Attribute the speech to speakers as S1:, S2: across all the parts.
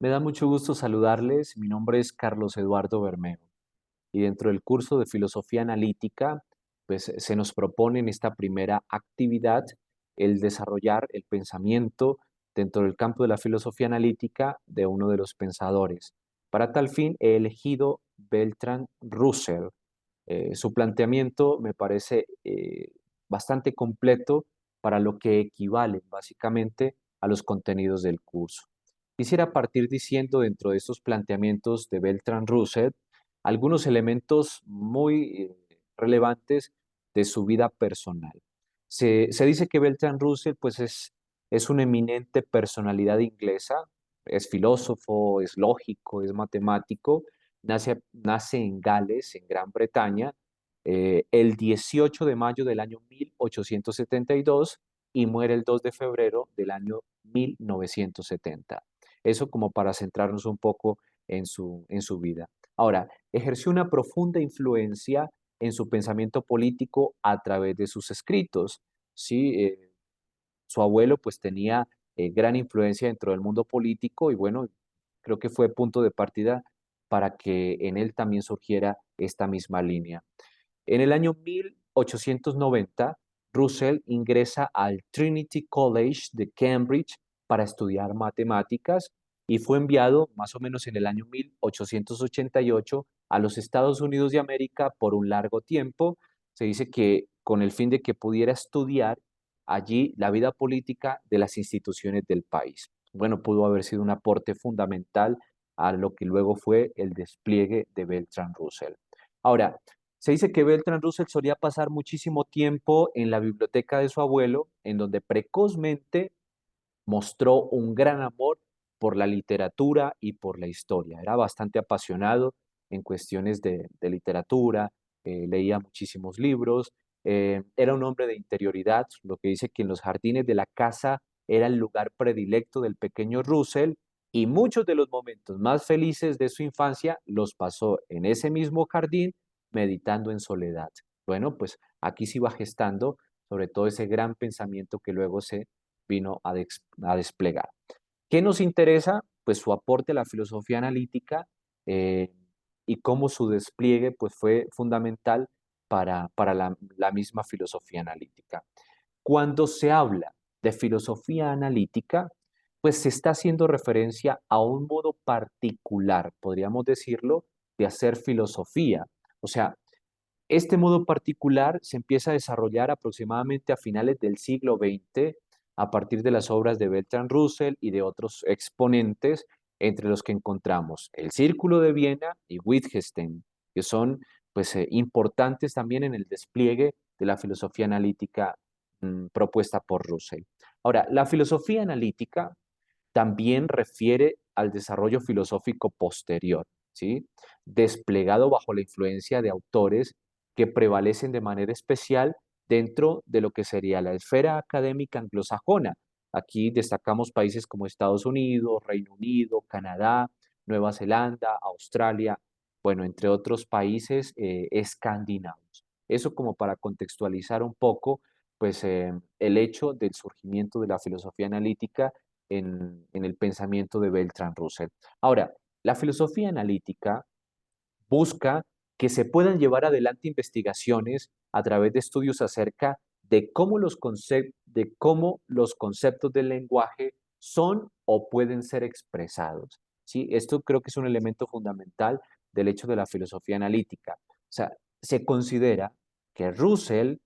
S1: Me da mucho gusto saludarles. Mi nombre es Carlos Eduardo Bermeo y dentro del curso de Filosofía Analítica, pues se nos propone en esta primera actividad el desarrollar el pensamiento dentro del campo de la filosofía analítica de uno de los pensadores. Para tal fin he elegido Bertrand Russell. Su planteamiento me parece bastante completo para lo que equivale básicamente a los contenidos del curso. Quisiera partir diciendo dentro de estos planteamientos de Bertrand Russell algunos elementos muy relevantes de su vida personal. Se dice que Bertrand Russell pues es una eminente personalidad inglesa, es filósofo, es lógico, es matemático, nace en Gales, en Gran Bretaña, el 18 de mayo del año 1872 y muere el 2 de febrero del año 1970. Eso como para centrarnos un poco en su vida. Ahora, ejerció una profunda influencia en su pensamiento político a través de sus escritos. ¿Sí? Su abuelo pues tenía gran influencia dentro del mundo político y bueno, creo que fue punto de partida para que en él también surgiera esta misma línea. En el año 1890, Russell ingresa al Trinity College de Cambridge para estudiar matemáticas y fue enviado más o menos en el año 1888 a los Estados Unidos de América por un largo tiempo. Se dice que con el fin de que pudiera estudiar allí la vida política de las instituciones del país. Bueno, pudo haber sido un aporte fundamental a lo que luego fue el despliegue de Bertrand Russell. Ahora, se dice que Bertrand Russell solía pasar muchísimo tiempo en la biblioteca de su abuelo, en donde precozmente mostró un gran amor por la literatura y por la historia. Era bastante apasionado en cuestiones de literatura, leía muchísimos libros, era un hombre de interioridad, lo que dice que en los jardines de la casa era el lugar predilecto del pequeño Russell y muchos de los momentos más felices de su infancia los pasó en ese mismo jardín meditando en soledad. Bueno, pues aquí se iba gestando sobre todo ese gran pensamiento que luego se vino a desplegar. ¿Qué nos interesa? Pues su aporte a la filosofía analítica eh, y cómo su despliegue pues, fue fundamental para la misma filosofía analítica. Cuando se habla de filosofía analítica, pues se está haciendo referencia a un modo particular, podríamos decirlo, de hacer filosofía. O sea, este modo particular se empieza a desarrollar aproximadamente a finales del siglo XX a partir de las obras de Bertrand Russell y de otros exponentes, entre los que encontramos el Círculo de Viena y Wittgenstein, que son pues, importantes también en el despliegue de la filosofía analítica propuesta por Russell. Ahora, la filosofía analítica también refiere al desarrollo filosófico posterior, ¿sí? Desplegado bajo la influencia de autores que prevalecen de manera especial dentro de lo que sería la esfera académica anglosajona. Aquí destacamos países como Estados Unidos, Reino Unido, Canadá, Nueva Zelanda, Australia, bueno, entre otros países escandinavos. Eso como para contextualizar un poco, pues, el hecho del surgimiento de la filosofía analítica en el pensamiento de Bertrand Russell. Ahora, la filosofía analítica busca que se puedan llevar adelante investigaciones a través de estudios acerca de cómo los conceptos del lenguaje son o pueden ser expresados. ¿Sí? Esto creo que es un elemento fundamental del hecho de la filosofía analítica. O sea, se considera que Russell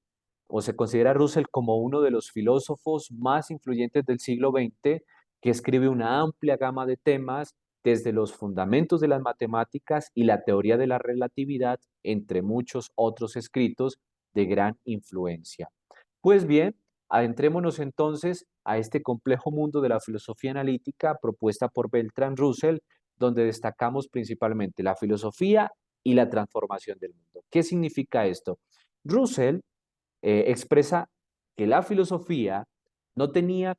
S1: se considera a Russell como uno de los filósofos más influyentes del siglo XX, que escribe una amplia gama de temas desde los fundamentos de las matemáticas y la teoría de la relatividad, entre muchos otros escritos de gran influencia. Pues bien, adentrémonos entonces a este complejo mundo de la filosofía analítica propuesta por Bertrand Russell, donde destacamos principalmente la filosofía y la transformación del mundo. ¿Qué significa esto? Russell expresa que la filosofía no tenía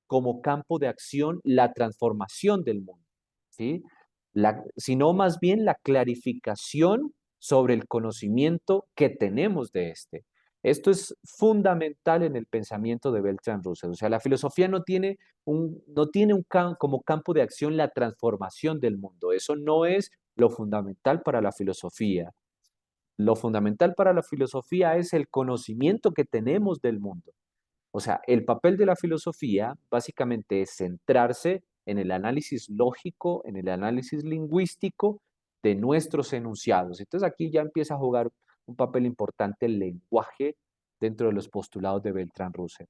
S1: como campo de acción la transformación del mundo, ¿sí? Sino más bien la clarificación sobre el conocimiento que tenemos de este. Esto es fundamental en el pensamiento de Bertrand Russell. O sea, la filosofía no tiene como campo de acción la transformación del mundo. Eso no es lo fundamental para la filosofía. Lo fundamental para la filosofía es el conocimiento que tenemos del mundo. O sea, el papel de la filosofía básicamente es centrarse en el análisis lógico, en el análisis lingüístico de nuestros enunciados. Entonces aquí ya empieza a jugar un papel importante el lenguaje dentro de los postulados de Bertrand Russell.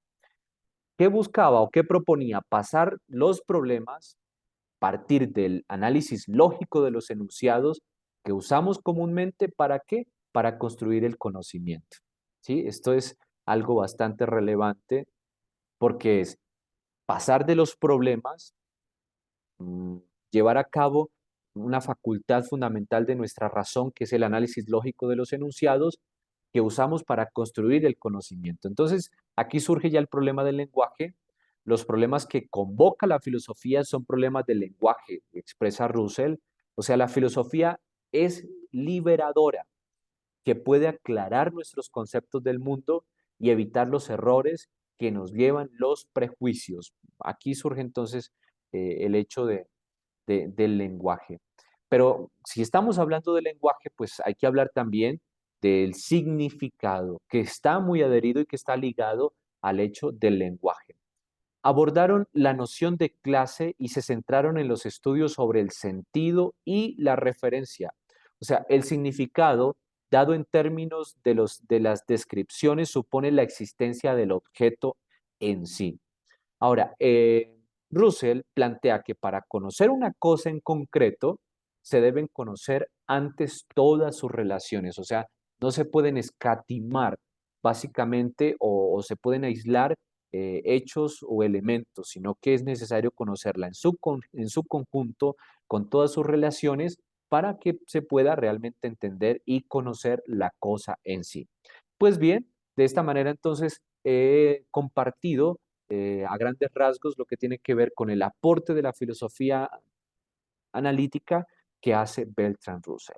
S1: ¿Qué buscaba o qué proponía? Pasar los problemas, partir del análisis lógico de los enunciados que usamos comúnmente, ¿para qué? Para construir el conocimiento. ¿Sí? Esto es algo bastante relevante porque es pasar de los problemas, mm, llevar a cabo una facultad fundamental de nuestra razón, que es el análisis lógico de los enunciados, que usamos para construir el conocimiento. Entonces, aquí surge ya el problema del lenguaje. Los problemas que convoca la filosofía son problemas del lenguaje, expresa Russell. O sea, la filosofía es liberadora, que puede aclarar nuestros conceptos del mundo y evitar los errores que nos llevan los prejuicios. Aquí surge entonces el hecho del lenguaje. Pero si estamos hablando del lenguaje, pues hay que hablar también del significado, que está muy adherido y que está ligado al hecho del lenguaje. Abordaron la noción de clase y se centraron en los estudios sobre el sentido y la referencia. O sea, el significado, dado en términos de las descripciones, supone la existencia del objeto en sí. Ahora, Russell plantea que para conocer una cosa en concreto, se deben conocer antes todas sus relaciones, o sea, no se pueden escatimar básicamente o se pueden aislar hechos o elementos, sino que es necesario conocerla en su conjunto, con todas sus relaciones, para que se pueda realmente entender y conocer la cosa en sí. Pues bien, de esta manera entonces he compartido a grandes rasgos lo que tiene que ver con el aporte de la filosofía analítica que hace Bertrand Russell.